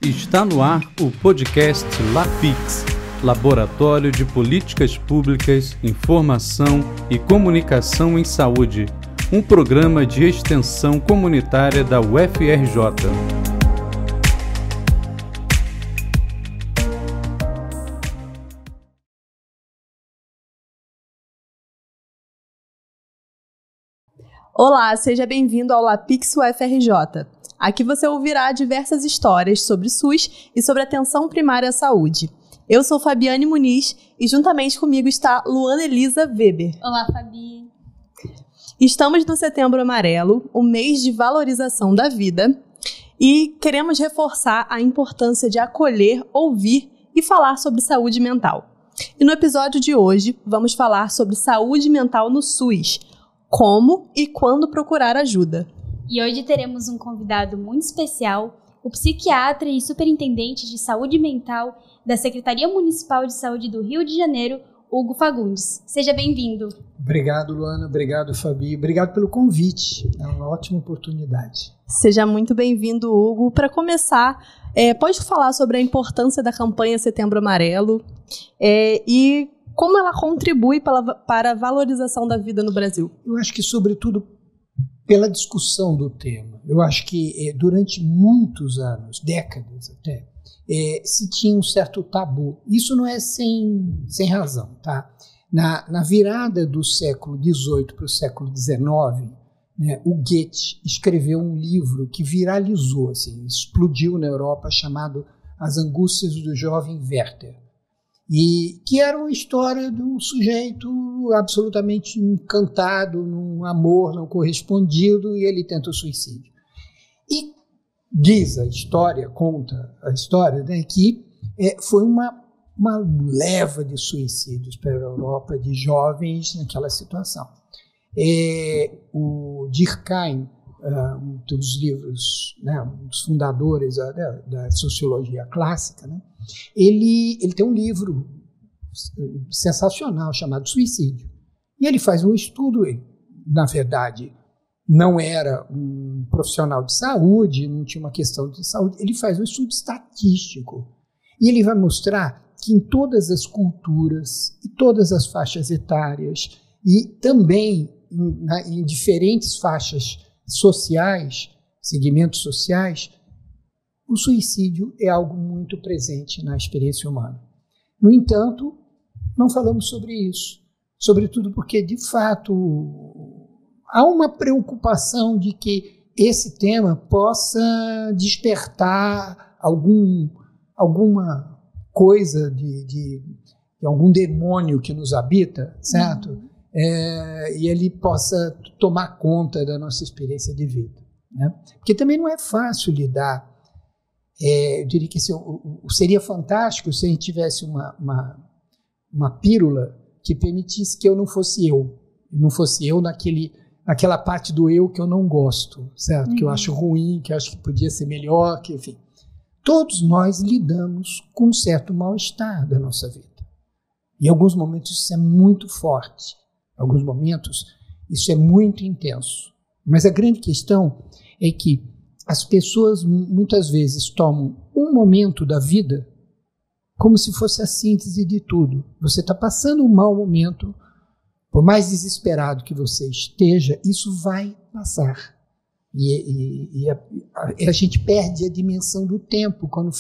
Está no ar o podcast LAPIX, Laboratório de Políticas Públicas, Informação e Comunicação em Saúde, um programa de extensão comunitária da UFRJ. Olá, seja bem-vindo ao LAPIX UFRJ. Aqui você ouvirá diversas histórias sobre o SUS e sobre a atenção primária à saúde. Eu sou Fabiane Muniz e juntamente comigo está Luana Elisa Weber. Olá, Fabi. Estamos no Setembro Amarelo, o mês de valorização da vida, e queremos reforçar a importância de acolher, ouvir e falar sobre saúde mental. E no episódio de hoje vamos falar sobre saúde mental no SUS, como e quando procurar ajuda. E hoje teremos um convidado muito especial, o psiquiatra e superintendente de saúde mental da Secretaria Municipal de Saúde do Rio de Janeiro, Hugo Fagundes. Seja bem-vindo. Obrigado, Luana. Obrigado, Fabi. Obrigado pelo convite. É uma ótima oportunidade. Seja muito bem-vindo, Hugo. Para começar, pode falar sobre a importância da campanha Setembro Amarelo e como ela contribui para a valorização da vida no Brasil? Eu acho que, sobretudo, pela discussão do tema. Eu acho que durante muitos anos, décadas até, se tinha um certo tabu. Isso não é sem razão, tá? Na virada do século XVIII para o século XIX, né, o Goethe escreveu um livro que viralizou, assim, explodiu na Europa, chamado As Angústias do Jovem Werther. E que era uma história de um sujeito absolutamente encantado num amor não correspondido e ele tenta o suicídio. E diz a história, conta a história, né, que foi uma leva de suicídios pela Europa, de jovens naquela situação. O Durkheim, um dos livros, né, um dos fundadores da sociologia clássica, né, ele tem um livro sensacional chamado Suicídio. E ele faz um estudo, ele, na verdade, não era um profissional de saúde, não tinha uma questão de saúde, ele faz um estudo estatístico. E ele vai mostrar que em todas as culturas e todas as faixas etárias e também em diferentes faixas sociais, segmentos sociais, o suicídio é algo muito presente na experiência humana. No entanto, não falamos sobre isso, sobretudo porque, de fato, há uma preocupação de que esse tema possa despertar alguma coisa de algum demônio que nos habita, certo? E ele possa tomar conta da nossa experiência de vida, né? Porque também não é fácil lidar. Eu diria que seria fantástico se a gente tivesse uma pílula que permitisse que eu não fosse eu naquela parte do eu que eu não gosto, certo? Que eu acho ruim, que eu acho que podia ser melhor, que, enfim. Todos nós lidamos com um certo mal-estar da nossa vida. Em alguns momentos isso é muito forte, em alguns momentos isso é muito intenso. Mas a grande questão é que as pessoas muitas vezes tomam um momento da vida como se fosse a síntese de tudo. Você está passando um mau momento, por mais desesperado que você esteja, isso vai passar. E a gente perde a dimensão do tempo quando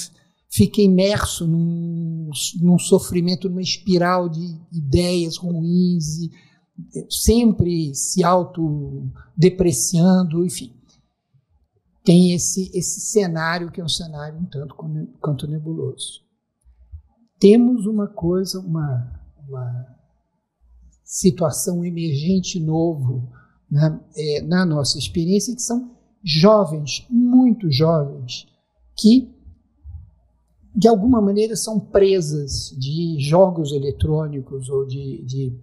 fica imerso num sofrimento, numa espiral de ideias ruins, e sempre se autodepreciando, enfim. Tem esse cenário que é um cenário um tanto quanto nebuloso. Temos uma situação emergente novo, né, na nossa experiência, que são jovens, muito jovens, que de alguma maneira são presas de jogos eletrônicos ou de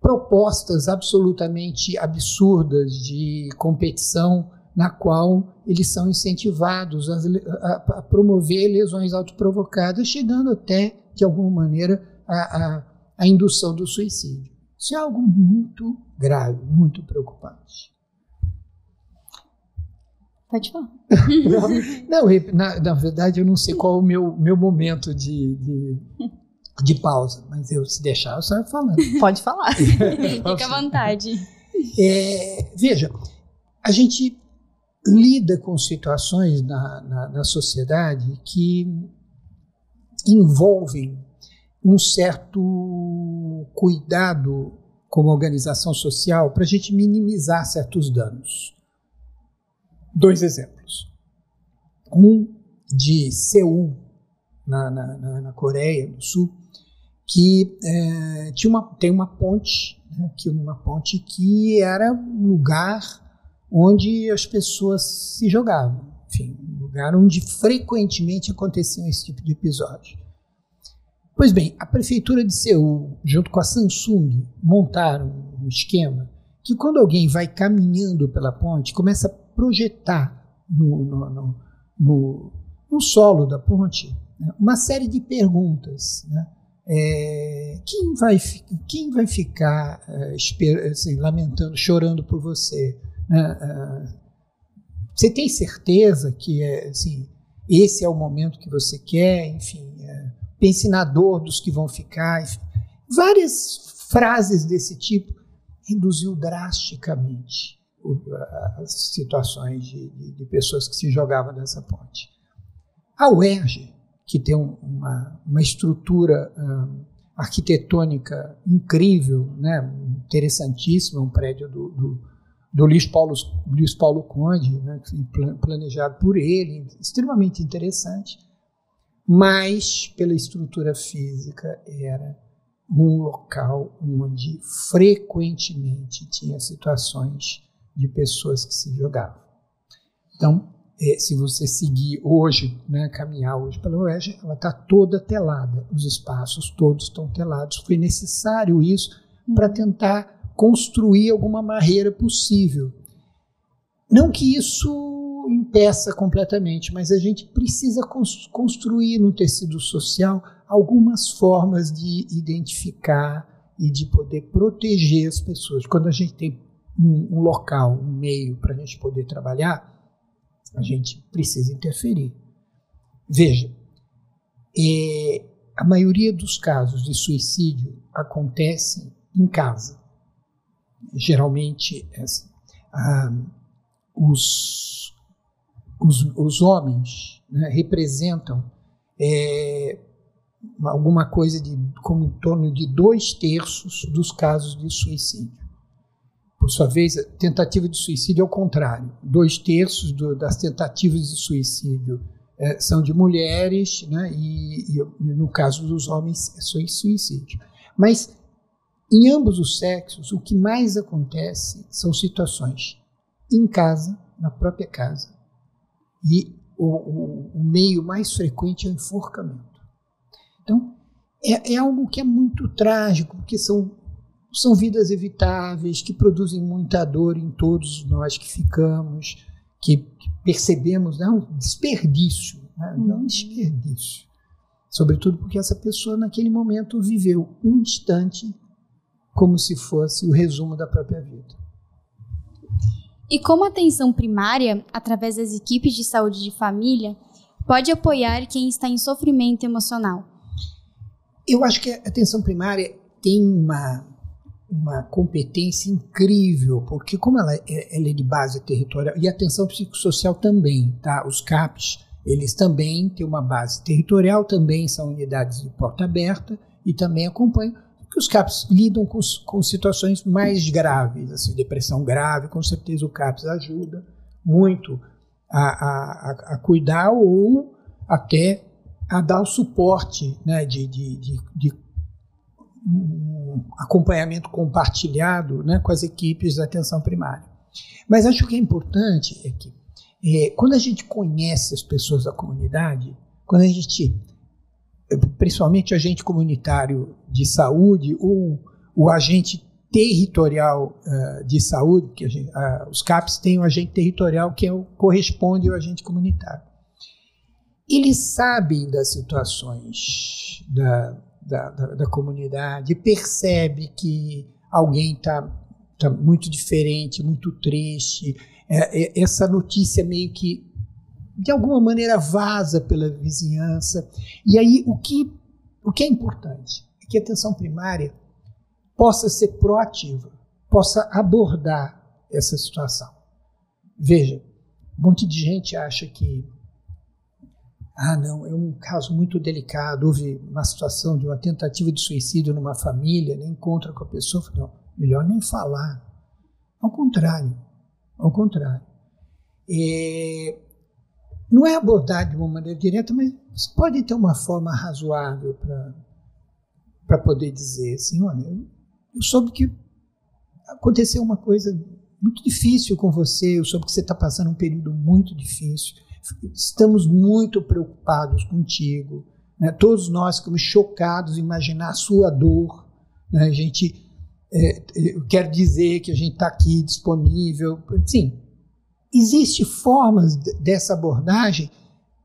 propostas absolutamente absurdas de competição na qual eles são incentivados a promover lesões autoprovocadas, chegando até, de alguma maneira, à indução do suicídio. Isso é algo muito grave, muito preocupante. Pode falar. Na verdade, eu não sei qual é o meu momento de pausa, mas se deixar, eu saio falando. Pode falar. Fica à vontade. Veja, a gente lida com situações na sociedade que envolvem um certo cuidado como organização social para a gente minimizar certos danos. 2 exemplos. Um de Seul, na Coreia do Sul, que tem uma ponte, né, uma ponte que era um lugar onde as pessoas se jogavam. Enfim, um lugar onde frequentemente aconteciam esse tipo de episódio. Pois bem, a prefeitura de Seul, junto com a Samsung, montaram um esquema que quando alguém vai caminhando pela ponte, começa a projetar no solo da ponte, né, uma série de perguntas, né? Quem vai ficar assim, lamentando, chorando por você? Você tem certeza que assim, esse é o momento que você quer? Enfim, pense na dor dos que vão ficar. Enfim, várias frases desse tipo reduziu drasticamente as situações de pessoas que se jogavam dessa ponte. A UERJ, que tem uma estrutura arquitetônica incrível, né, interessantíssima, um prédio do Luiz Paulo Conde, né, planejado por ele, extremamente interessante, mas pela estrutura física era um local onde frequentemente tinha situações de pessoas que se jogavam. Então, se você seguir hoje, né, caminhar hoje pela UERJ, ela está toda telada, os espaços todos estão telados. Foi necessário isso para tentar construir alguma barreira possível. Não que isso impeça completamente, mas a gente precisa construir no tecido social algumas formas de identificar e de poder proteger as pessoas. Quando a gente tem um local, um meio para a gente poder trabalhar, a gente precisa interferir. Veja, a maioria dos casos de suicídio acontecem em casa. Geralmente, os homens, né, representam alguma coisa como em torno de 2/3 dos casos de suicídio. Por sua vez, a tentativa de suicídio é o contrário. 2/3 das tentativas de suicídio são de mulheres, né, e no caso dos homens é suicídio. Mas em ambos os sexos, o que mais acontece são situações em casa, na própria casa, e o meio mais frequente é o enforcamento. Então, é algo que é muito trágico, porque são vidas evitáveis, que produzem muita dor em todos nós que ficamos, que percebemos, né, um desperdício, né, um desperdício. Sobretudo porque essa pessoa, naquele momento, viveu um instante como se fosse o resumo da própria vida. E como a atenção primária, através das equipes de saúde de família, pode apoiar quem está em sofrimento emocional? Eu acho que a atenção primária tem uma competência incrível, porque como ela é de base territorial, e a atenção psicossocial também, tá? Os CAPs, eles também têm uma base territorial, também são unidades de porta aberta e também acompanham, porque os CAPs lidam com situações mais graves, assim, depressão grave, com certeza o CAPs ajuda muito a cuidar ou até a dar o suporte, né, de um acompanhamento compartilhado, né, com as equipes da atenção primária. Mas acho que é importante que quando a gente conhece as pessoas da comunidade, quando a gente, principalmente o agente comunitário de saúde ou o agente territorial de saúde, porque os CAPs têm um agente territorial que corresponde ao agente comunitário. Eles sabem das situações da comunidade, percebe que alguém está muito diferente, muito triste, essa notícia meio que, de alguma maneira, vaza pela vizinhança. E aí, o que é importante é que a atenção primária possa ser proativa, possa abordar essa situação. Veja, um monte de gente acha que não, é um caso muito delicado, houve uma situação de uma tentativa de suicídio numa família, nem encontra com a pessoa, não, melhor nem falar. Ao contrário. Não é abordar de uma maneira direta, mas você pode ter uma forma razoável para poder dizer assim, olha, eu soube que aconteceu uma coisa muito difícil com você, eu soube que você está passando um período muito difícil, estamos muito preocupados contigo, né? Todos nós ficamos chocados em imaginar a sua dor, né? A gente quer dizer que a gente está aqui disponível. Sim, existem formas dessa abordagem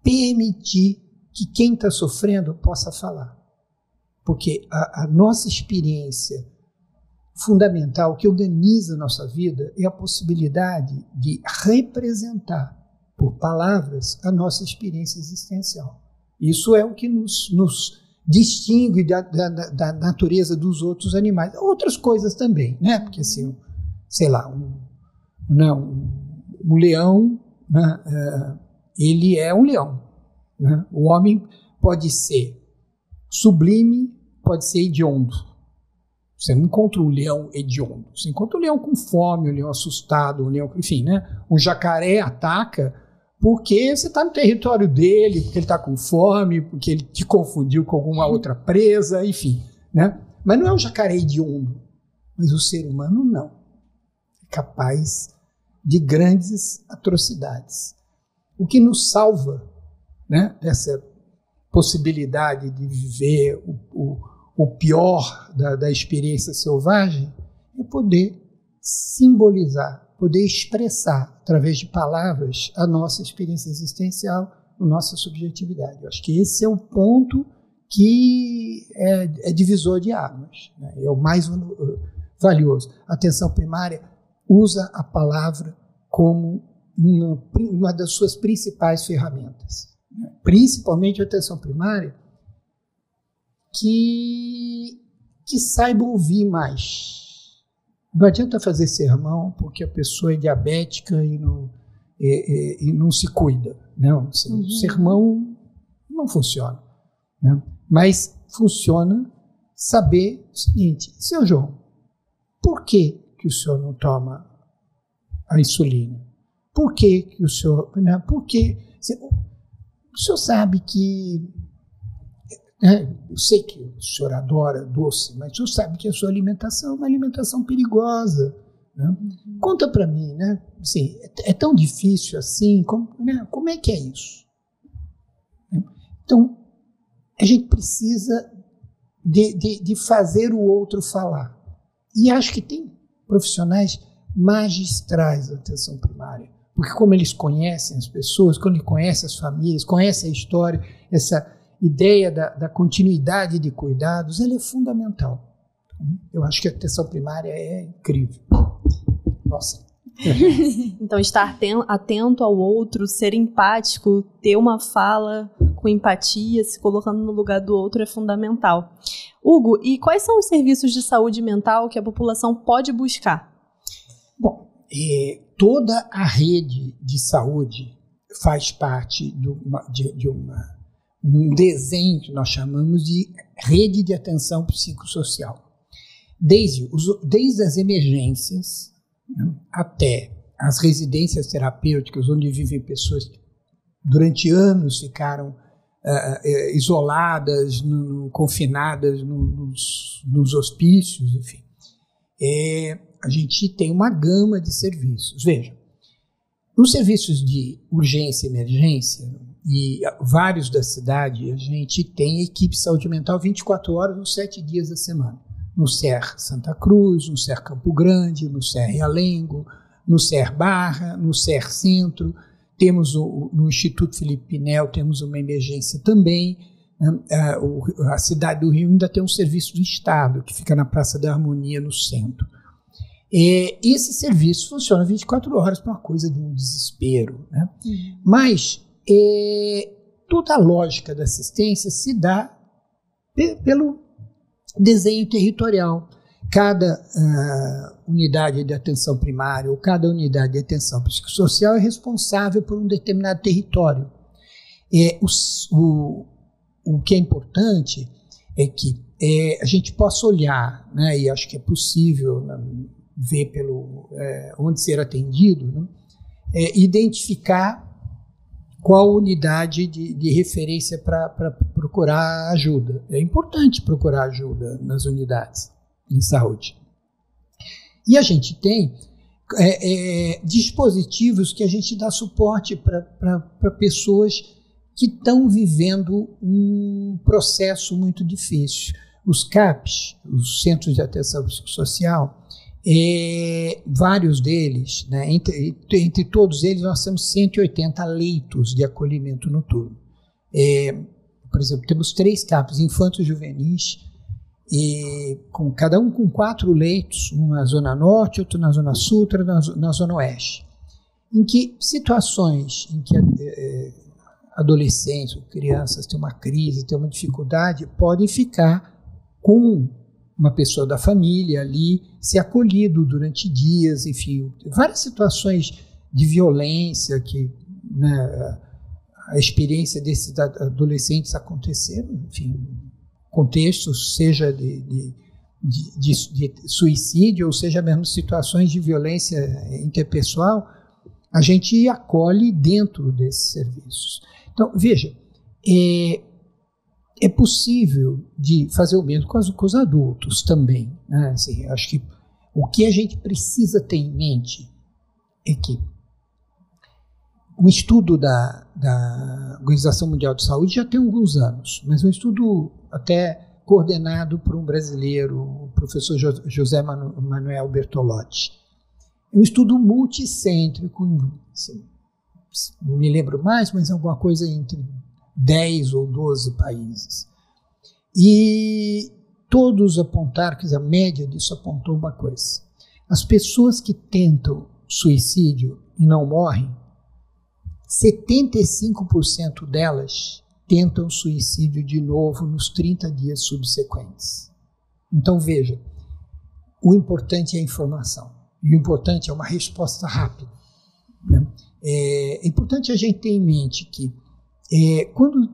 permitir que quem está sofrendo possa falar, porque a nossa experiência fundamental, que organiza a nossa vida, é a possibilidade de representar por palavras a nossa experiência existencial. Isso é o que nos distingue da natureza dos outros animais. Outras coisas também, né? Porque, assim, sei lá, um leão, né? Ele é um leão. Né? O homem pode ser sublime, pode ser hediondo. Você não encontra um leão hediondo. Você encontra um leão com fome, um leão assustado, um leão, enfim, né? Um jacaré ataca porque você está no território dele, porque ele está com fome, porque ele te confundiu com alguma outra presa, enfim, né? Mas não é um jacaré hediondo. Mas o ser humano não. É capaz de grandes atrocidades. O que nos salva, né, dessa possibilidade de viver o pior da experiência selvagem é poder simbolizar, poder expressar, através de palavras, a nossa experiência existencial, a nossa subjetividade. Eu acho que esse é o ponto que é divisor de águas, né? É o mais valioso. A atenção primária usa a palavra como uma das suas principais ferramentas, né? Principalmente a atenção primária, que saiba ouvir mais. Não adianta fazer sermão porque a pessoa é diabética e não se cuida. Não, assim, o sermão não funciona, né? Mas funciona saber o seguinte: seu João, por que o senhor não toma a insulina? Por que o senhor... Né? Porque o senhor sabe que... eu sei que o senhor adora doce, mas o senhor sabe que a sua alimentação é uma alimentação perigosa, né? Conta para mim, né? Assim, é tão difícil assim, como é que é isso? Então, a gente precisa de fazer o outro falar. E acho que tem profissionais magistrais da atenção primária, porque como eles conhecem as pessoas, quando eles conhecem as famílias, conhecem a história, essa ideia da continuidade de cuidados, ela é fundamental. Eu acho que a atenção primária é incrível. Nossa. Então, estar atento ao outro, ser empático, ter uma fala com empatia, se colocando no lugar do outro é fundamental. Hugo, e quais são os serviços de saúde mental que a população pode buscar? Bom, toda a rede de saúde faz parte de um desenho que nós chamamos de rede de atenção psicossocial. Desde as emergências, né, até as residências terapêuticas, onde vivem pessoas que durante anos ficaram isoladas, confinadas nos hospícios, enfim. A gente tem uma gama de serviços. Veja, nos serviços de urgência e emergência, e vários da cidade, a gente tem equipe de saúde mental 24 horas, nos 7 dias da semana. No SER Santa Cruz, no SER Campo Grande, no SER Realengo, no SER Barra, no SER Centro. Temos no Instituto Felipe Pinel, temos uma emergência também. A cidade do Rio ainda tem um serviço do Estado, que fica na Praça da Harmonia, no centro. Esse serviço funciona 24 horas para uma coisa de um desespero, né? Mas toda a lógica da assistência se dá pelo desenho territorial. Cada unidade de atenção primária ou cada unidade de atenção psicossocial é responsável por um determinado território. O que é importante é que a gente possa olhar, né, e acho que é possível, né, ver onde ser atendido, né, identificar qual unidade de referência para procurar ajuda. É importante procurar ajuda nas unidades de saúde. E a gente tem dispositivos que a gente dá suporte para pessoas que estão vivendo um processo muito difícil. Os CAPs, os Centros de Atenção Psicossocial, vários deles, né, entre todos eles, nós temos 180 leitos de acolhimento noturno. Por exemplo, temos 3 CAPs infanto-juvenis, cada um com 4 leitos, um na Zona Norte, outro na Zona Sul, outro na Zona Oeste, em que situações em que adolescentes ou crianças têm uma crise, têm uma dificuldade, podem ficar com uma pessoa da família ali, ser acolhido durante dias, enfim, várias situações de violência que, né, a experiência desses adolescentes aconteceram, enfim, contextos, seja de suicídio, ou seja mesmo situações de violência interpessoal, a gente acolhe dentro desses serviços. Então, veja, é possível de fazer o mesmo com os adultos também, né? Assim, acho que o que a gente precisa ter em mente é que um estudo da Organização Mundial de Saúde já tem alguns anos, mas um estudo até coordenado por um brasileiro, o professor José Manuel Bertolotti. É um estudo multicêntrico, assim, não me lembro mais, mas alguma coisa entre 10 ou 12 países. E todos apontaram, quer dizer, a média disso apontou uma coisa. As pessoas que tentam suicídio e não morrem, 75% delas tentam suicídio de novo nos 30 dias subsequentes. Então, veja, o importante é a informação. E o importante é uma resposta rápida, né? É importante a gente ter em mente que quando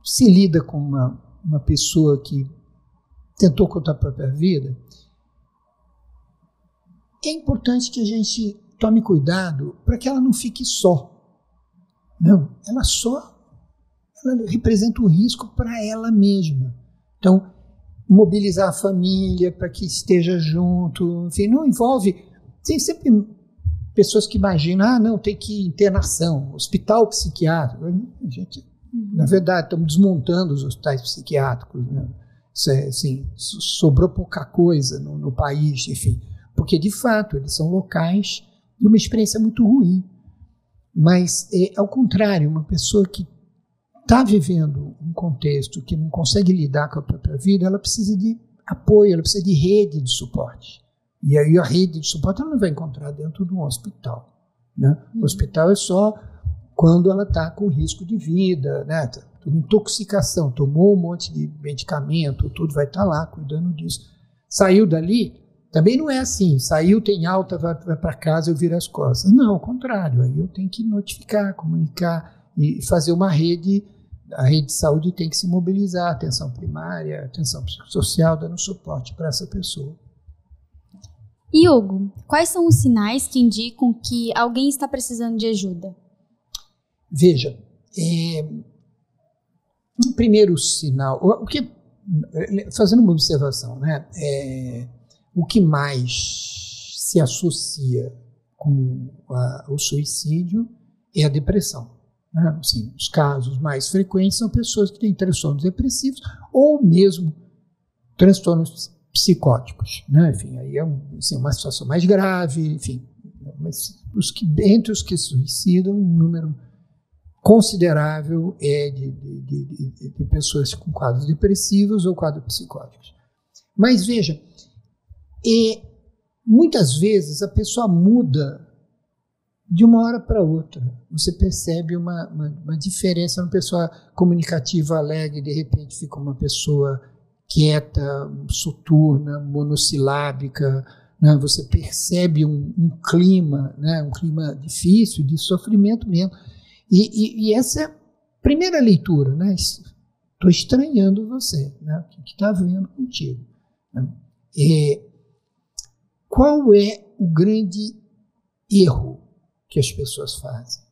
se lida com uma pessoa que tentou contra a própria vida, é importante que a gente tome cuidado para que ela não fique só. Não, ela representa um risco para ela mesma. Então, mobilizar a família para que esteja junto, enfim, não envolve... Tem sempre pessoas que imaginam, não, tem que ir internação, hospital psiquiátrico. A gente, na verdade, estamos desmontando os hospitais psiquiátricos, né? Isso assim, sobrou pouca coisa no país, enfim, porque, de fato, eles são locais de uma experiência muito ruim. Mas, ao contrário, uma pessoa que está vivendo um contexto que não consegue lidar com a própria vida, ela precisa de apoio, ela precisa de rede de suporte. E aí a rede de suporte ela não vai encontrar dentro de um hospital, né? O hospital é só quando ela está com risco de vida, né? Uma intoxicação, tomou um monte de medicamento, tudo, vai estar lá cuidando disso. Saiu dali, também não é assim, saiu, tem alta, vai para casa, eu viro as costas. Não, ao contrário, aí eu tenho que notificar, comunicar e fazer uma rede. A rede de saúde tem que se mobilizar, atenção primária, atenção psicossocial, dando suporte para essa pessoa. E Hugo, quais são os sinais que indicam que alguém está precisando de ajuda? Veja, um primeiro sinal, fazendo uma observação, né, o que mais se associa com o suicídio é a depressão. Né? Assim, os casos mais frequentes são pessoas que têm transtornos depressivos ou mesmo transtornos psicóticos, né? Enfim, aí é uma situação mais grave, enfim, mas entre os que suicidam, um número considerável é de pessoas com quadros depressivos ou quadros psicóticos. Mas veja, muitas vezes a pessoa muda de uma hora para outra. Você percebe uma diferença. Uma pessoa comunicativa, alegre, de repente fica uma pessoa quieta, soturna, monossilábica, né? Você percebe um clima, né? Um clima difícil, de sofrimento mesmo. E essa é a primeira leitura, né? Estou estranhando você, né? O que está havendo contigo? Né? Qual é o grande erro que as pessoas fazem?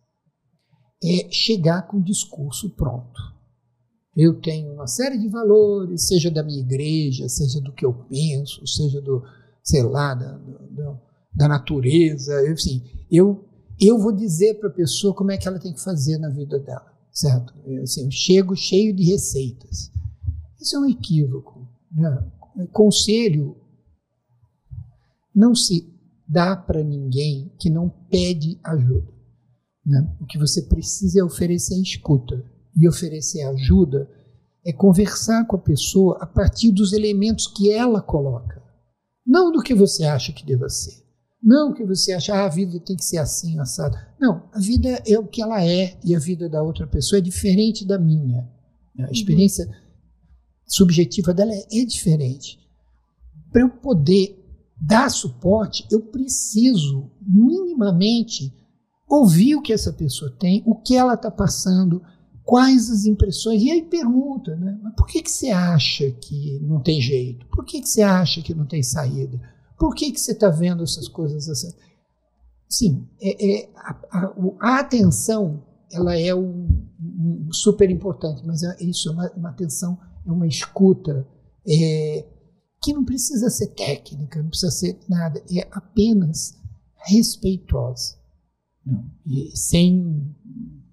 É chegar com o discurso pronto. Eu tenho uma série de valores, seja da minha igreja, seja do que eu penso, seja do, sei lá, da natureza, assim, eu vou dizer para a pessoa como é que ela tem que fazer na vida dela, certo? Assim, eu chego cheio de receitas. Isso é um equívoco, né? Conselho não se dá para ninguém que não pede ajuda, né? O que você precisa é oferecer escuta. E oferecer ajuda é conversar com a pessoa a partir dos elementos que ela coloca. Não do que você acha que deva ser. Não que você acha, a vida tem que ser assim, assado. Não, a vida é o que ela é e a vida da outra pessoa é diferente da minha. A experiência subjetiva dela é diferente. Para eu poder dar suporte, eu preciso minimamente ouvir o que essa pessoa tem, o que ela está passando, quais as impressões, e aí pergunta, né? Mas por que você acha que não tem jeito? Por que você acha que não tem saída? Por que você está vendo essas coisas assim? Sim, a atenção, ela é super importante, mas isso é uma atenção, é uma escuta que não precisa ser técnica, não precisa ser nada, é apenas respeitosa, não? E sem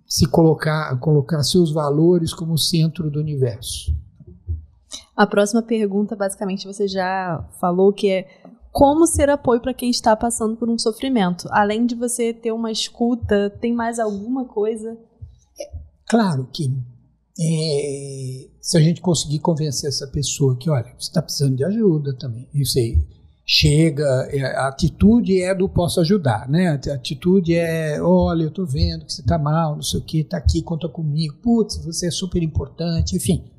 se colocar seus valores como centro do universo. A próxima pergunta, basicamente, você já falou, que é como ser apoio para quem está passando por um sofrimento? Além de você ter uma escuta, tem mais alguma coisa? Claro que se a gente conseguir convencer essa pessoa que, olha, você está precisando de ajuda também, isso aí, chega, a atitude é do posso ajudar, né? A atitude é, olha, eu estou vendo que você está mal, não sei o que, está aqui, conta comigo, putz, você é super importante, enfim.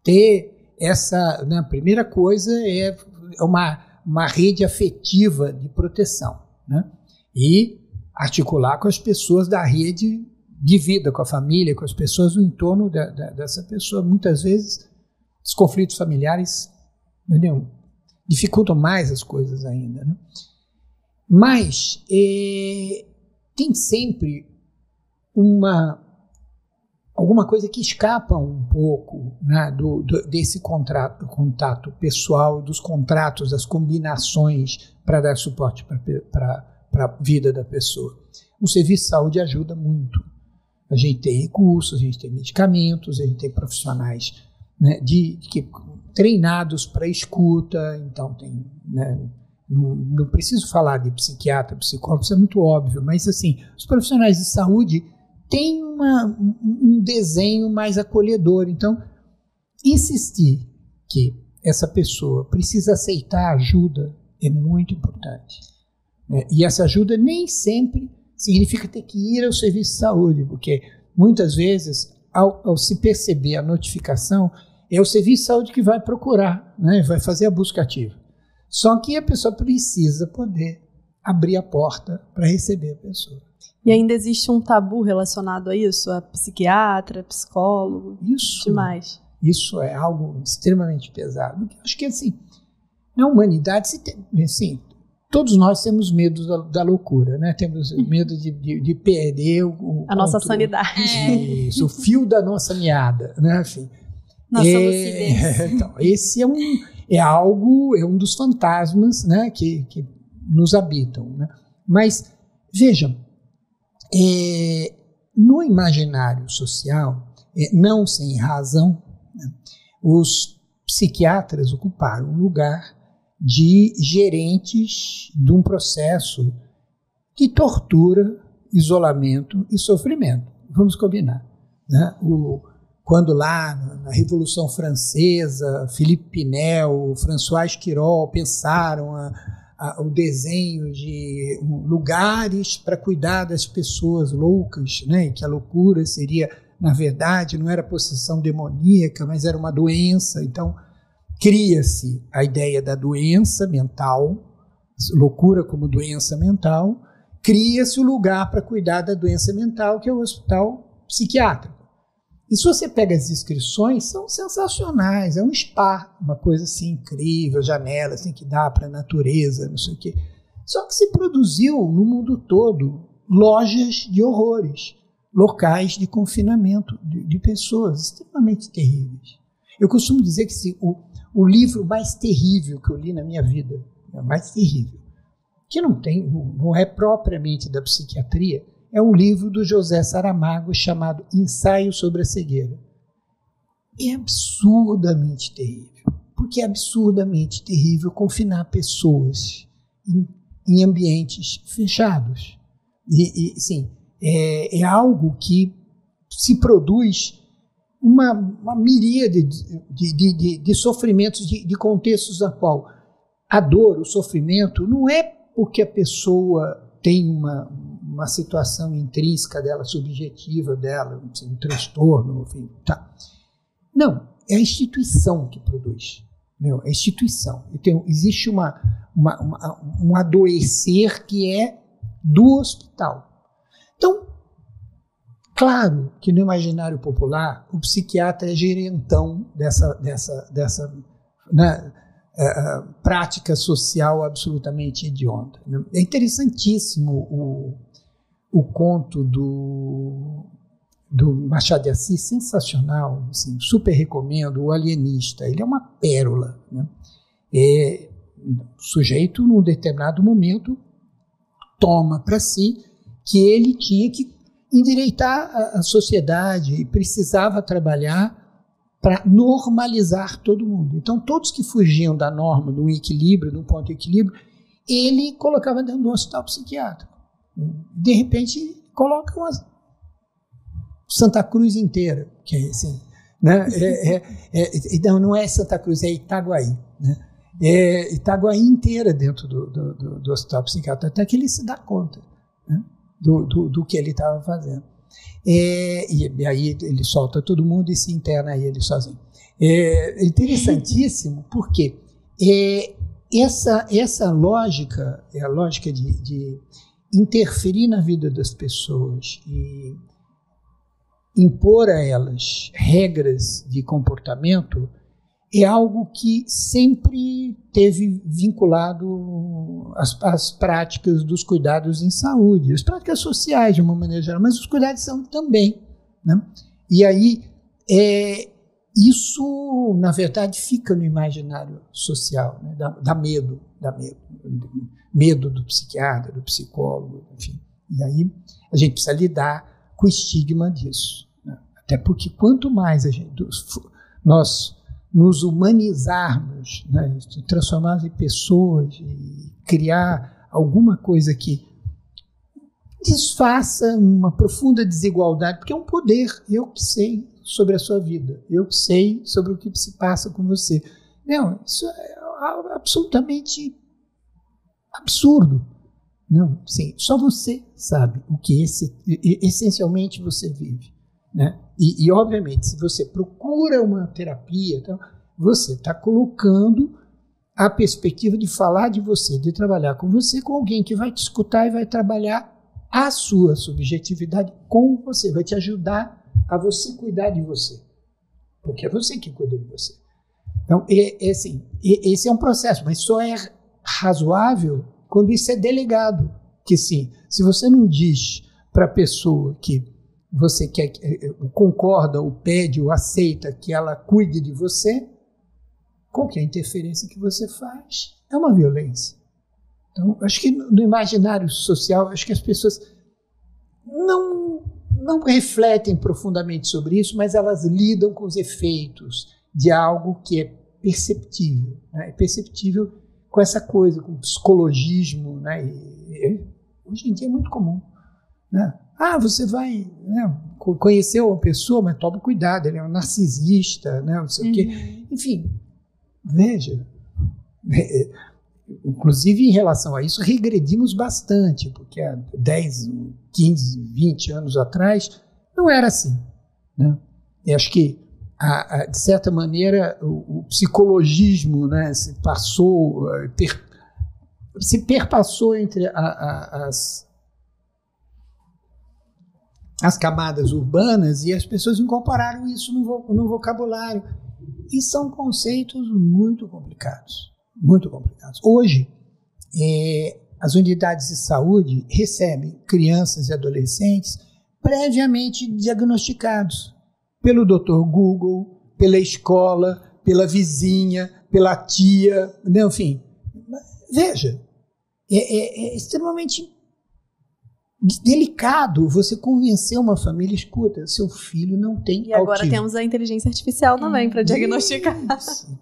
Ter essa, né, a primeira coisa é uma rede afetiva de proteção, né? E articular com as pessoas da rede de vida, com a família, com as pessoas no entorno dessa pessoa. Muitas vezes, os conflitos familiares, entendeu? Dificultam mais as coisas ainda, né? Mas tem sempre alguma coisa que escapa um pouco, né, desse contato pessoal, dos contratos, das combinações para dar suporte para a vida da pessoa. O serviço de saúde ajuda muito. A gente tem recursos, a gente tem medicamentos, a gente tem profissionais, né, treinados para escuta, então tem, né, não preciso falar de psiquiatra, psicólogo, isso é muito óbvio, mas assim, os profissionais de saúde têm um desenho mais acolhedor, então insistir que essa pessoa precisa aceitar ajuda é muito importante, né? E essa ajuda nem sempre significa ter que ir ao serviço de saúde, porque muitas vezes, ao se perceber a notificação, é o serviço de saúde que vai procurar, né? Vai fazer a busca ativa. Só que a pessoa precisa poder abrir a porta para receber a pessoa. E ainda existe um tabu relacionado a isso? A psiquiatra, psicólogo? Demais. Isso é algo extremamente pesado. Eu acho que, assim, na humanidade, assim, todos nós temos medo da loucura, né? Temos medo de perder a nossa sanidade. Isso, o fio da nossa meada, né? Enfim. Nossa lucidez. Então, esse é um dos fantasmas, né, que nos habitam, né? Mas, veja, no imaginário social, não sem razão, né, os psiquiatras ocuparam um lugar de gerentes de um processo de tortura, isolamento e sofrimento. Vamos combinar, né? Quando lá na Revolução Francesa, Philippe Pinel, François Quirol pensaram o desenho de lugares para cuidar das pessoas loucas, né? E que a loucura seria, na verdade, não era possessão demoníaca, mas era uma doença. Então, cria-se a ideia da doença mental, loucura como doença mental, cria-se o lugar para cuidar da doença mental, que é o hospital psiquiátrico. E se você pega as descrições, são sensacionais, é um spa, uma coisa assim incrível, janelas, tem que dar para a natureza, não sei o quê. Só que se produziu no mundo todo lojas de horrores, locais de confinamento de pessoas extremamente terríveis. Eu costumo dizer que o livro mais terrível que eu li na minha vida, é o mais terrível, que não é propriamente da psiquiatria, é um livro do José Saramago chamado Ensaio sobre a Cegueira. É absurdamente terrível, porque é absurdamente terrível confinar pessoas em ambientes fechados. Sim, é algo que se produz uma miríade de sofrimentos, de contextos na qual a dor, o sofrimento, não é porque a pessoa tem uma situação intrínseca dela, subjetiva dela, um transtorno, enfim, tá. Não, é a instituição que produz. Não, é a instituição. Então, existe um adoecer que é do hospital. Então, claro que no imaginário popular, o psiquiatra é gerentão dessa né, prática social absolutamente hedionda. É interessantíssimo o conto do Machado de Assis, sensacional, assim, super recomendo, O Alienista. Ele é uma pérola. Né? O sujeito, num determinado momento, toma para si que ele tinha que endireitar a sociedade e precisava trabalhar para normalizar todo mundo. Então, todos que fugiam da norma, do equilíbrio, de um ponto de equilíbrio, ele colocava dentro do hospital psiquiátrico. De repente, coloca uma Santa Cruz inteira, que é assim, né? Não é Santa Cruz, é Itaguaí, né? Itaguaí inteira dentro do hospital psiquiátrico, até que ele se dá conta, né? do que ele estava fazendo. E aí ele solta todo mundo e se interna ele sozinho. É interessantíssimo porque essa lógica é a lógica de interferir na vida das pessoas e impor a elas regras de comportamento é algo que sempre teve vinculado às práticas dos cuidados em saúde, as práticas sociais de uma maneira geral, mas os cuidados de saúde também, né? E aí, isso, na verdade, fica no imaginário social, né? Dá medo do psiquiatra, do psicólogo, enfim. E aí a gente precisa lidar com o estigma disso, né? Até porque quanto mais nós nos humanizarmos, né, transformarmos em pessoas e criar alguma coisa que desfaça uma profunda desigualdade, porque é um poder, eu que sei sobre a sua vida, eu que sei sobre o que se passa com você. Não, isso é absolutamente absurdo. Não, sim, só você sabe o que essencialmente você vive, né? E, obviamente, se você procura uma terapia, então, você está colocando a perspectiva de falar de você, de trabalhar com você, com alguém que vai te escutar e vai trabalhar a sua subjetividade com você, vai te ajudar a você cuidar de você, porque é você que cuida de você. Então, assim, esse é um processo, mas só é razoável quando isso é delegado, que sim, se você não diz para a pessoa que você quer, concorda, ou pede, ou aceita que ela cuide de você, qualquer interferência que você faz é uma violência. Então, acho que no imaginário social, acho que as pessoas não refletem profundamente sobre isso, mas elas lidam com os efeitos de algo que é perceptível, né? É perceptível com essa coisa, com o psicologismo, né? E hoje em dia é muito comum, né? Você vai, né, conhecer uma pessoa, mas toma cuidado, ele é um narcisista, né, não sei o quê. Enfim, veja, inclusive em relação a isso, regredimos bastante, porque há 10, 15, 20 anos atrás não era assim, né? Eu acho que, de certa maneira, o psicologismo, né, se perpassou entre as camadas urbanas e as pessoas incorporaram isso no vocabulário. E são conceitos muito complicados, muito complicados. Hoje, as unidades de saúde recebem crianças e adolescentes previamente diagnosticados pelo Dr. Google, pela escola, pela vizinha, pela tia, né? Enfim. Veja, é extremamente delicado você convencer uma família, escuta, seu filho não tem autismo. E agora temos a inteligência artificial também para diagnosticar.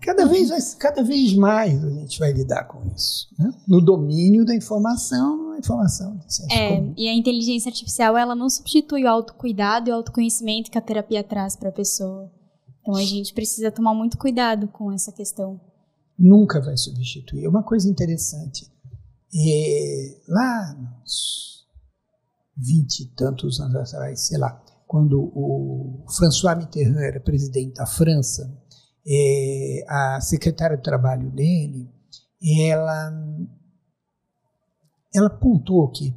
Cada vez mais a gente vai lidar com isso, né? No domínio da informação, de senso comum. E a inteligência artificial, ela não substitui o autocuidado e o autoconhecimento que a terapia traz para a pessoa. Então a gente precisa tomar muito cuidado com essa questão. Nunca vai substituir. É uma coisa interessante. Lá nos 20 e tantos anos atrás, sei lá, quando o François Mitterrand era presidente da França, a secretária de trabalho dele, ela apontou que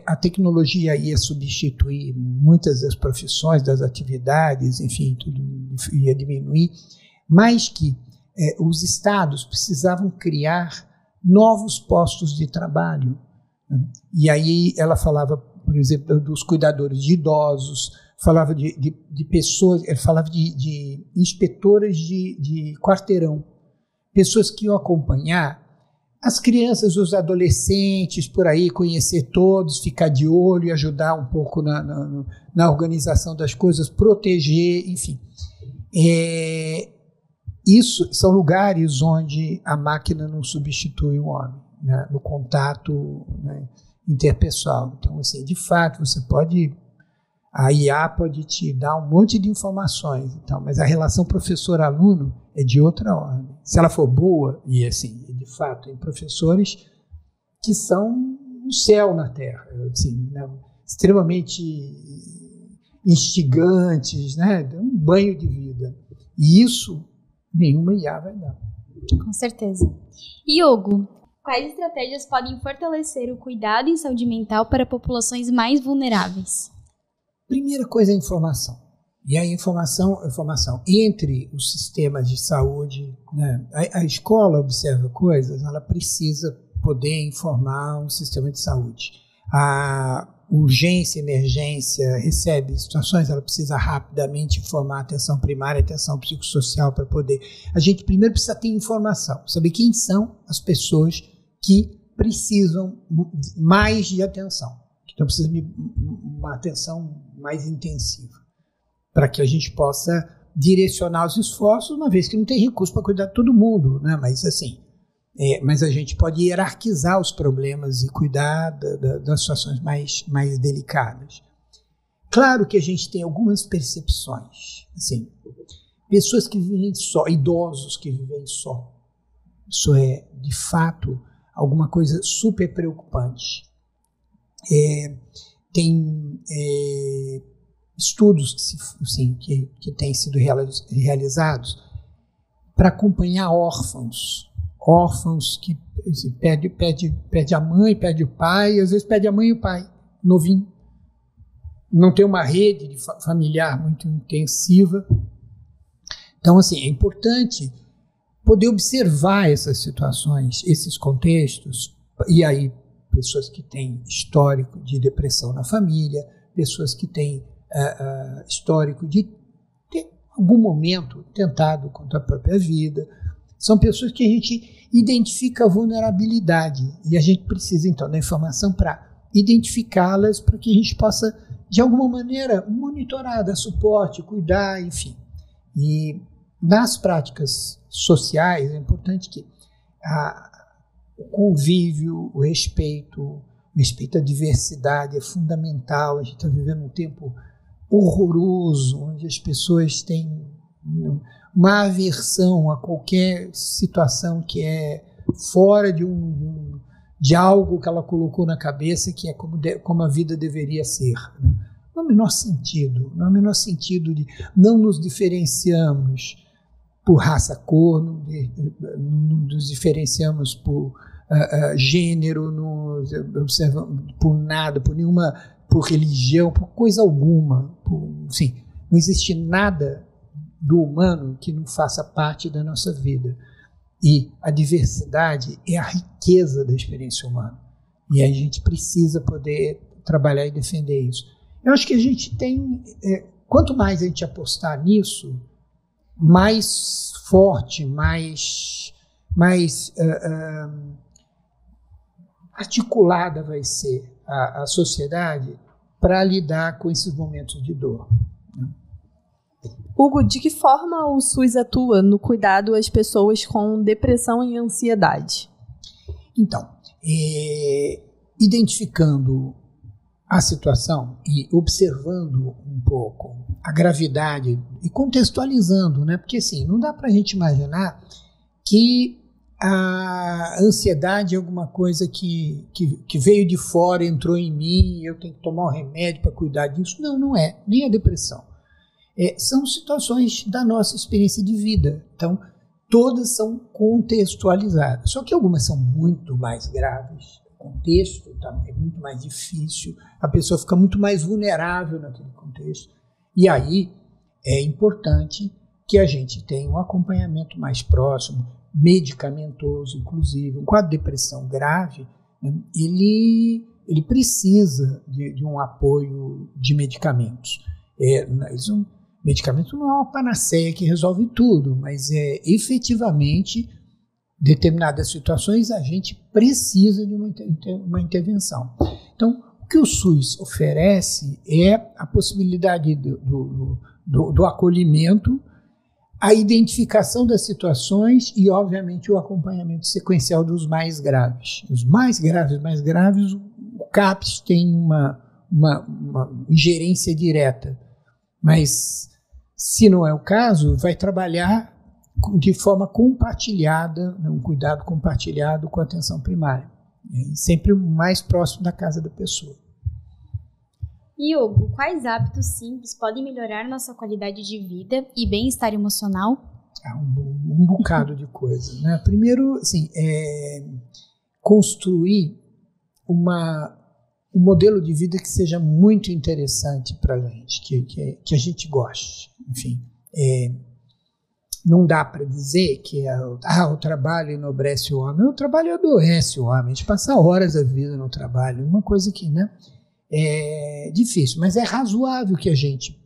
a tecnologia ia substituir muitas das profissões, das atividades, enfim, tudo ia diminuir, mas que os estados precisavam criar novos postos de trabalho. E aí ela falava, por exemplo, dos cuidadores de idosos, falava de pessoas, ela falava de inspetoras de quarteirão, pessoas que iam acompanhar as crianças, os adolescentes, por aí, conhecer todos, ficar de olho e ajudar um pouco na organização das coisas, proteger, enfim. Isso são lugares onde a máquina não substitui o homem, né, no contato, né, interpessoal. Então, assim, de fato, a IA pode te dar um monte de informações, então, mas a relação professor-aluno é de outra ordem. Se ela for boa, e assim, de fato, tem professores que são um céu na terra, assim, né, extremamente instigantes, né, um banho de vida. E isso nenhuma IA vai dar. Com certeza. E Hugo, quais estratégias podem fortalecer o cuidado em saúde mental para populações mais vulneráveis? Primeira coisa é a informação. E a informação entre os sistemas de saúde, né? A escola observa coisas, ela precisa poder informar um sistema de saúde. A urgência, emergência, recebe situações, ela precisa rapidamente informar a atenção primária, a atenção psicossocial para poder... A gente primeiro precisa ter informação, saber quem são as pessoas que precisam mais de atenção, que estão precisando de uma atenção mais intensiva, para que a gente possa direcionar os esforços, uma vez que não tem recurso para cuidar de todo mundo, né? Mas assim, mas a gente pode hierarquizar os problemas e cuidar das situações mais delicadas. Claro que a gente tem algumas percepções, assim, pessoas que vivem só, idosos que vivem só, isso é, de fato, alguma coisa super preocupante. Tem estudos que têm sido realizados para acompanhar órfãos que pede a mãe, pede o pai, às vezes pede a mãe e o pai, novinho. Não tem uma rede familiar muito intensiva. Então, assim, é importante poder observar essas situações, esses contextos, e aí pessoas que têm histórico de depressão na família, pessoas que têm histórico de ter, em algum momento, tentado contra a própria vida. São pessoas que a gente identifica a vulnerabilidade e a gente precisa, então, da informação para identificá-las, para que a gente possa, de alguma maneira, monitorar, dar suporte, cuidar, enfim. E nas práticas sociais é importante que o convívio, o respeito à diversidade é fundamental. A gente está vivendo um tempo horroroso, onde as pessoas têm uma aversão a qualquer situação que é fora de algo que ela colocou na cabeça que é como a vida deveria ser. Não há o menor sentido, não há o menor sentido de não nos diferenciamos por raça, cor, não nos diferenciamos por gênero, não observamos por nada, por religião, por coisa alguma. Sim, não existe nada do humano que não faça parte da nossa vida. E a diversidade é a riqueza da experiência humana. E a gente precisa poder trabalhar e defender isso. Eu acho que a gente tem... quanto mais a gente apostar nisso, mais forte, mais articulada vai ser a sociedade para lidar com esses momentos de dor. Hugo, de que forma o SUS atua no cuidado às pessoas com depressão e ansiedade? Então, identificando a situação e observando um pouco a gravidade e contextualizando, né? Porque assim, não dá para a gente imaginar que a ansiedade é alguma coisa que veio de fora, entrou em mim, eu tenho que tomar um remédio para cuidar disso. Não, não é, nem a depressão. São situações da nossa experiência de vida. Então, todas são contextualizadas. Só que algumas são muito mais graves. O contexto é muito mais difícil. A pessoa fica muito mais vulnerável naquele contexto. E aí é importante que a gente tenha um acompanhamento mais próximo, medicamentoso, inclusive. Um quadro de depressão grave, né, ele precisa de um apoio de medicamentos. Medicamento não é uma panaceia que resolve tudo, mas efetivamente, determinadas situações, a gente precisa de uma intervenção. Então, o que o SUS oferece é a possibilidade do acolhimento, a identificação das situações e, obviamente, o acompanhamento sequencial dos mais graves. Os mais graves, o CAPS tem uma ingerência direta, mas, se não é o caso, vai trabalhar de forma compartilhada, um cuidado compartilhado com a atenção primária, sempre mais próximo da casa da pessoa. E, Hugo, quais hábitos simples podem melhorar nossa qualidade de vida e bem-estar emocional? Um bocado de coisa, né? Primeiro, assim, construir um modelo de vida que seja muito interessante para a gente, que a gente goste. Enfim, não dá para dizer que o trabalho enobrece o homem. O trabalho adoece o homem. A gente passa horas da vida no trabalho, uma coisa que, né, é difícil, mas é razoável que a gente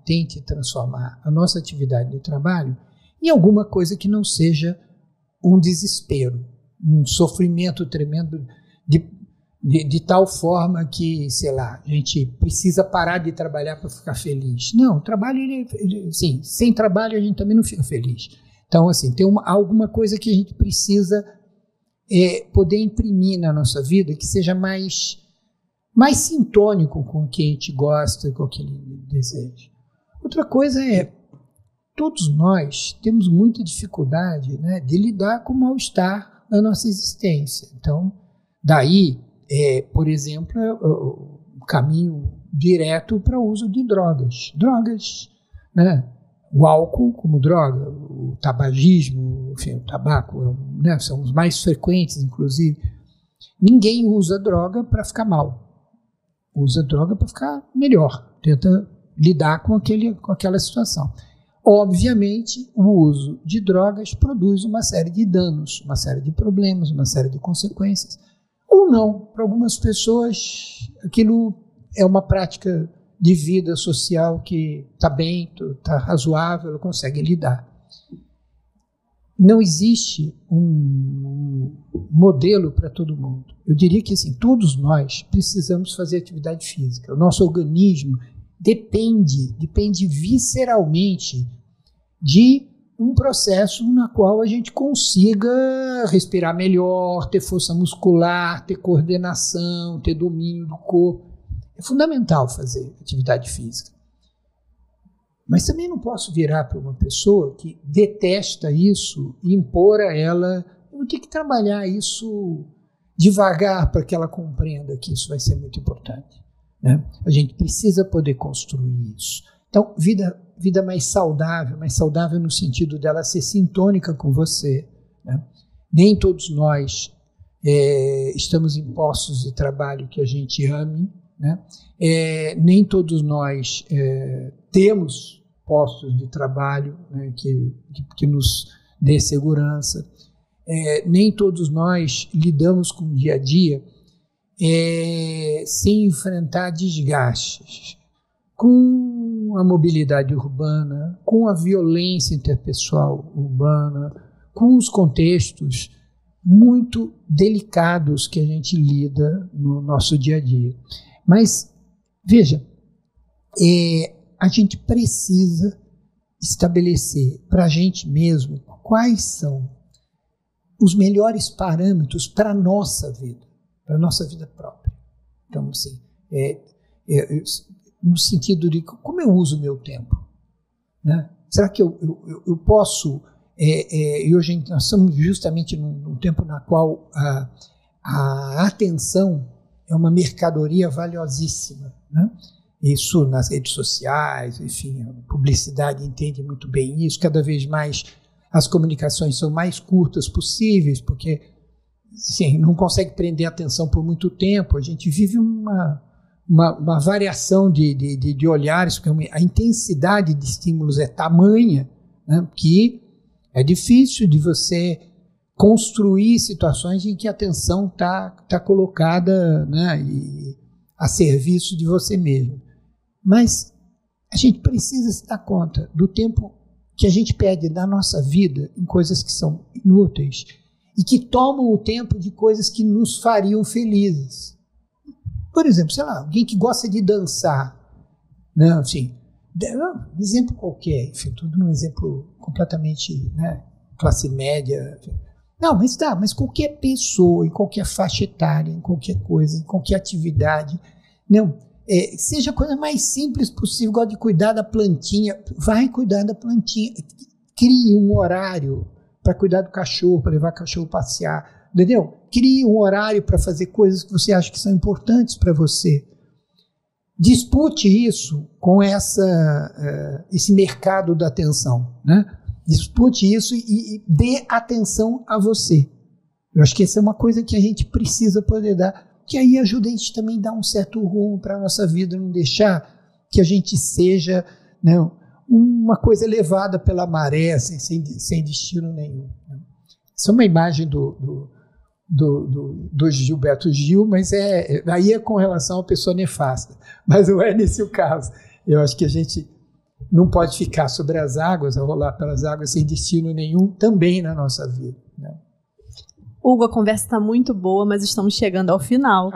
tente transformar a nossa atividade de trabalho em alguma coisa que não seja um desespero, um sofrimento tremendo de tal forma que, sei lá, a gente precisa parar de trabalhar para ficar feliz. Não, o trabalho, sim, sem trabalho a gente também não fica feliz. Então, assim, tem alguma coisa que a gente precisa poder imprimir na nossa vida que seja mais sintônico com o que a gente gosta, com o que ele deseja. Outra coisa todos nós temos muita dificuldade, né, de lidar com o mal-estar na nossa existência. Então, daí, por exemplo, o caminho direto para o uso de drogas. Drogas, né? O álcool como droga, o tabagismo, enfim, o tabaco, né, são os mais frequentes, inclusive. Ninguém usa droga para ficar mal. Usa droga para ficar melhor. Tenta lidar com aquela situação. Obviamente, o uso de drogas produz uma série de danos, uma série de problemas, uma série de consequências. Ou não, para algumas pessoas, aquilo é uma prática de vida social que está bem, está razoável, ela consegue lidar. Não existe um modelo para todo mundo. Eu diria que assim, todos nós precisamos fazer atividade física. O nosso organismo depende visceralmente de um processo na qual a gente consiga respirar melhor, ter força muscular, ter coordenação, ter domínio do corpo. É fundamental fazer atividade física. Mas também não posso virar para uma pessoa que detesta isso e impor a ela vou ter que trabalhar isso devagar para que ela compreenda que isso vai ser muito importante, né? A gente precisa poder construir isso. Então, vida mais saudável no sentido dela ser sintônica com você, né? Nem todos nós estamos em postos de trabalho que a gente ame, né? Nem todos nós temos postos de trabalho, né, que nos dê segurança. Nem todos nós lidamos com o dia a dia sem enfrentar desgastes, com a mobilidade urbana, com a violência interpessoal urbana, com os contextos muito delicados que a gente lida no nosso dia a dia. Mas, veja, a gente precisa estabelecer para a gente mesmo quais são os melhores parâmetros para a nossa vida própria. Então, assim, no sentido de como eu uso o meu tempo, né? Será que eu posso... e hoje nós estamos justamente num tempo na qual a atenção é uma mercadoria valiosíssima, né? Isso nas redes sociais, enfim, a publicidade entende muito bem isso. Cada vez mais as comunicações são mais curtas possíveis, porque assim, não consegue prender a atenção por muito tempo. A gente vive uma variação de olhares, porque a intensidade de estímulos é tamanha, né, que é difícil de você construir situações em que a atenção está colocada, né, a serviço de você mesmo. Mas a gente precisa se dar conta do tempo que a gente perde da nossa vida em coisas que são inúteis e que tomam o tempo de coisas que nos fariam felizes. Por exemplo, sei lá, alguém que gosta de dançar, né, assim, um exemplo qualquer, enfim, tudo num exemplo completamente, né, classe média. Enfim. Não, mas qualquer pessoa, em qualquer faixa etária, em qualquer coisa, em qualquer atividade, não, seja a coisa mais simples possível, gosta de cuidar da plantinha, vai cuidar da plantinha, crie um horário para cuidar do cachorro, para levar o cachorro passear, entendeu? Crie um horário para fazer coisas que você acha que são importantes para você. Dispute isso com esse mercado da atenção, né? Dispute isso e dê atenção a você. Eu acho que essa é uma coisa que a gente precisa poder dar, que aí ajuda a gente também a dar um certo rumo para a nossa vida, não deixar que a gente seja, né, uma coisa levada pela maré, sem destino nenhum. Né? Essa é uma imagem do Gilberto Gil, mas aí é com relação a uma pessoa nefasta. Mas não é nesse o caso. Eu acho que a gente não pode ficar sobre as águas, a rolar pelas águas sem destino nenhum, também na nossa vida. Né? Hugo, a conversa está muito boa, mas estamos chegando ao final.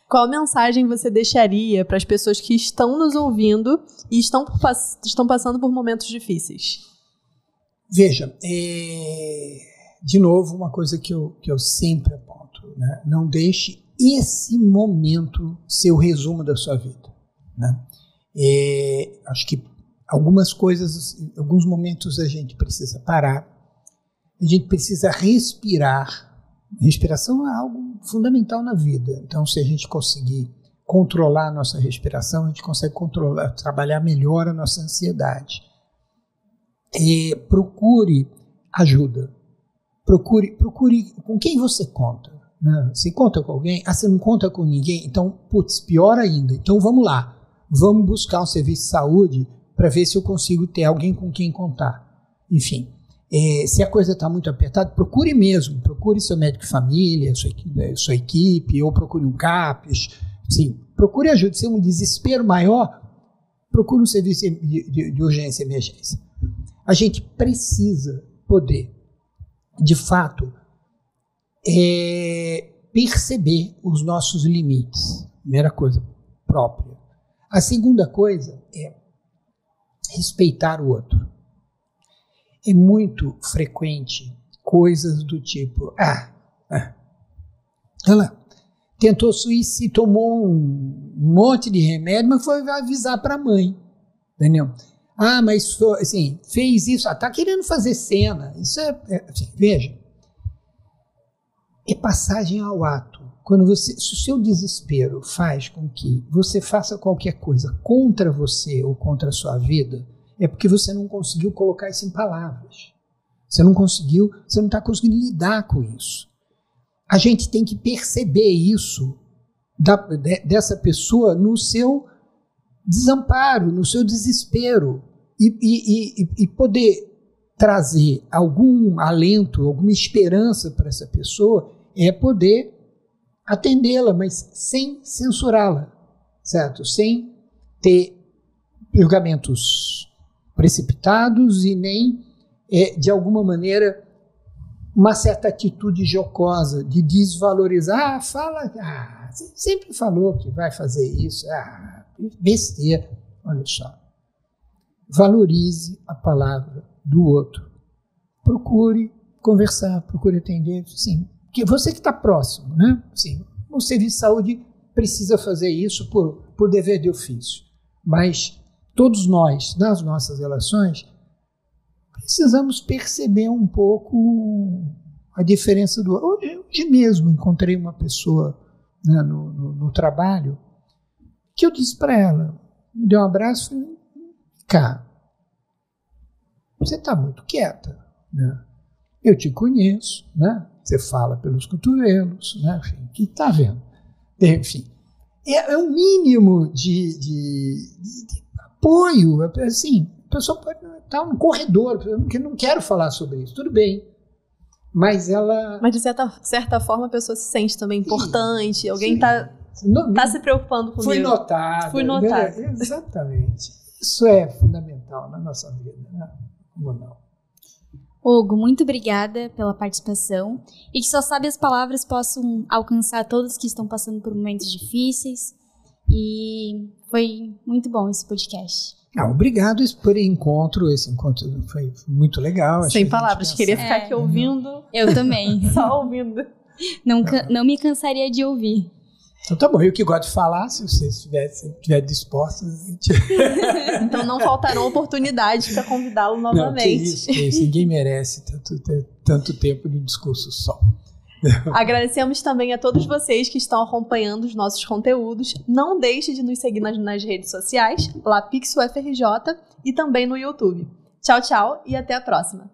Qual mensagem você deixaria para as pessoas que estão nos ouvindo e estão passando por momentos difíceis? Veja, de novo, uma coisa que eu sempre aponto, né? Não deixe esse momento ser o resumo da sua vida. Né? Acho que algumas coisas, em alguns momentos a gente precisa parar, a gente precisa respirar. Respiração é algo fundamental na vida. Então, se a gente conseguir controlar a nossa respiração, a gente consegue trabalhar melhor a nossa ansiedade. Procure ajuda. Procure com quem você conta. Né? Você conta com alguém? Você não conta com ninguém? Então, pior ainda. Então, vamos lá. Vamos buscar um serviço de saúde para ver se eu consigo ter alguém com quem contar. Enfim. Se a coisa está muito apertada, procure mesmo, procure seu médico de família, sua equipe, ou procure um CAPES, sim, procure ajuda. Se é um desespero maior, procure um serviço de urgência e emergência. A gente precisa poder, de fato, perceber os nossos limites, primeira coisa, própria. A segunda coisa é respeitar o outro. É muito frequente coisas do tipo, olha lá, tentou suicídio, tomou um monte de remédio, mas foi avisar para a mãe, entendeu? mas assim, fez isso, está querendo fazer cena. Isso assim, veja, é passagem ao ato. Se o seu desespero faz com que você faça qualquer coisa contra você ou contra a sua vida, é porque você não conseguiu colocar isso em palavras. Você não está conseguindo lidar com isso. A gente tem que perceber isso dessa pessoa no seu desamparo, no seu desespero, e poder trazer algum alento, alguma esperança para essa pessoa, é poder atendê-la, mas sem censurá-la, certo? Sem ter julgamentos precipitados e nem, de alguma maneira, uma certa atitude jocosa de desvalorizar. Você sempre falou que vai fazer isso, besteira. Olha só, valorize a palavra do outro, procure conversar, procure atender, sim, porque você que está próximo, né? Sim, o serviço de saúde precisa fazer isso por dever de ofício, mas todos nós, nas nossas relações, precisamos perceber um pouco a diferença do outro. Hoje mesmo encontrei uma pessoa, né, no trabalho, que eu disse para ela, me deu um abraço e falei, cara, você está muito quieta, né? Eu te conheço, né? Você fala pelos cotovelos, né? Enfim, que está vendo? Enfim, é um mínimo de apoio. Assim, a pessoa pode estar no corredor, porque eu não quero falar sobre isso, tudo bem. Mas de certa forma a pessoa se sente também importante, alguém está se preocupando comigo. Fui notado. Né? Exatamente. Isso é fundamental na nossa vida, né? Como não? Hugo, muito obrigada pela participação e que suas sábias palavras possam alcançar todos que estão passando por momentos difíceis, e foi muito bom esse podcast. Obrigado por encontro, esse encontro foi muito legal. Sem palavras, queria ficar aqui ouvindo. Eu também. Só ouvindo. Não me cansaria de ouvir. Então tá bom, eu que gosto de falar, se vocês estiverem dispostos. Então não faltarão oportunidades para convidá-lo novamente. Não, que isso, ninguém merece tanto tempo de discurso só. Agradecemos também a todos vocês que estão acompanhando os nossos conteúdos. Não deixe de nos seguir nas redes sociais, LAPIX UFRJ, e também no YouTube. Tchau, tchau e até a próxima.